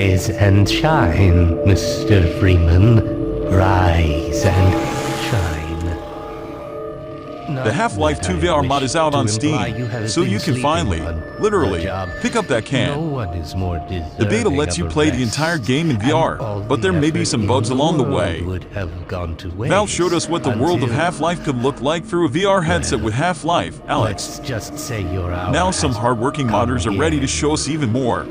Rise and shine, Mr. Freeman. Rise and shine. The Half-Life 2 VR mod is out on Steam, so you can finally, literally, pick up that can. The beta lets you play the entire game in VR, but there may be some bugs along the way. Valve showed us what the world of Half-Life could look like through a VR headset with Half-Life, Alex. Now some hard-working modders are ready to show us even more.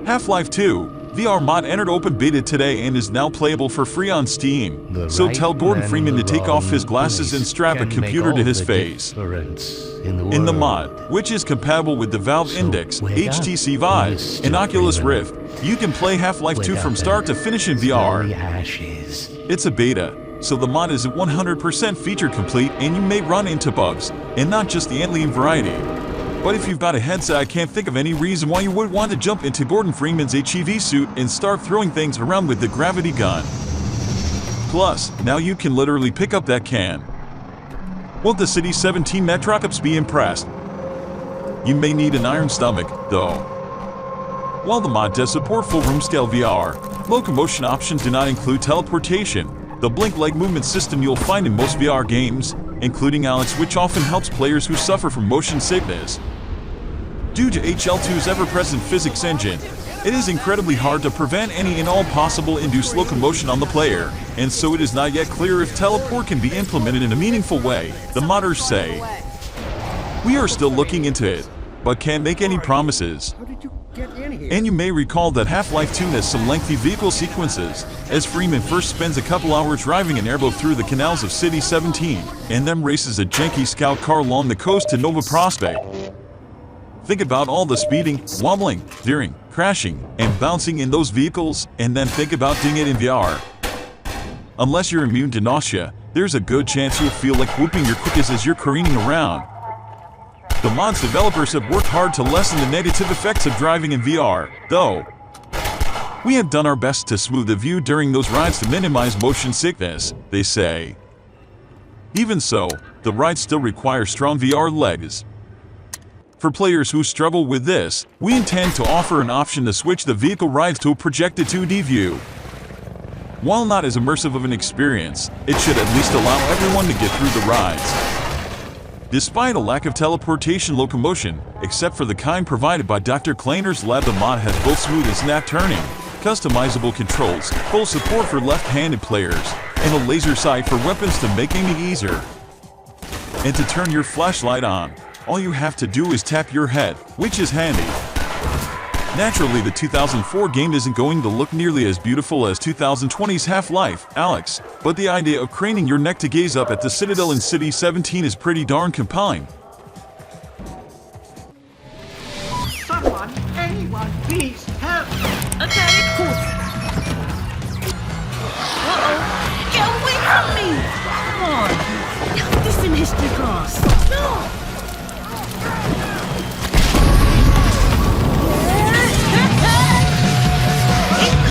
Half-Life 2 VR mod entered open beta today and is now playable for free on Steam. So tell Gordon Freeman to take off his glasses and strap a computer to his face. In the mod, which is compatible with the Valve Index, HTC Vive, and Oculus Rift, you can play Half-Life 2 from start to finish in VR. It's a beta, so the mod isn't 100% feature complete and you may run into bugs, and not just the alien variety. But if you've got a headset, I can't think of any reason why you would want to jump into Gordon Freeman's HEV suit and start throwing things around with the gravity gun. Plus, now you can literally pick up that can. Won't the City 17 Metrocops be impressed? You may need an iron stomach, though. While the mod does support full room-scale VR, locomotion options do not include teleportation, the blink leg movement system you'll find in most VR games, including Alex, which often helps players who suffer from motion sickness. Due to HL2's ever-present physics engine, it is incredibly hard to prevent any and all possible induced locomotion on the player, and so it is not yet clear if teleport can be implemented in a meaningful way, the modders say. We are still looking into it, but can't make any promises. And you may recall that Half-Life 2 has some lengthy vehicle sequences, as Freeman first spends a couple hours driving an airboat through the canals of City 17, and then races a janky scout car along the coast to Nova Prospect. Think about all the speeding, wobbling, veering, crashing, and bouncing in those vehicles, and then think about doing it in VR. Unless you're immune to nausea, there's a good chance you'll feel like whooping your cookies as you're careening around. The mod's developers have worked hard to lessen the negative effects of driving in VR, though. We have done our best to smooth the view during those rides to minimize motion sickness, they say. Even so, the rides still require strong VR legs. For players who struggle with this, we intend to offer an option to switch the vehicle rides to a projected 2D view. While not as immersive of an experience, it should at least allow everyone to get through the rides. Despite a lack of teleportation locomotion, except for the kind provided by Dr. Kleiner's lab, the mod has both smooth and snap turning, customizable controls, full support for left-handed players, and a laser sight for weapons to make aiming easier. And to turn your flashlight on, all you have to do is tap your head, which is handy. Naturally, the 2004 game isn't going to look nearly as beautiful as 2020's Half-Life, Alex, but the idea of craning your neck to gaze up at the Citadel in City 17 is pretty darn compelling,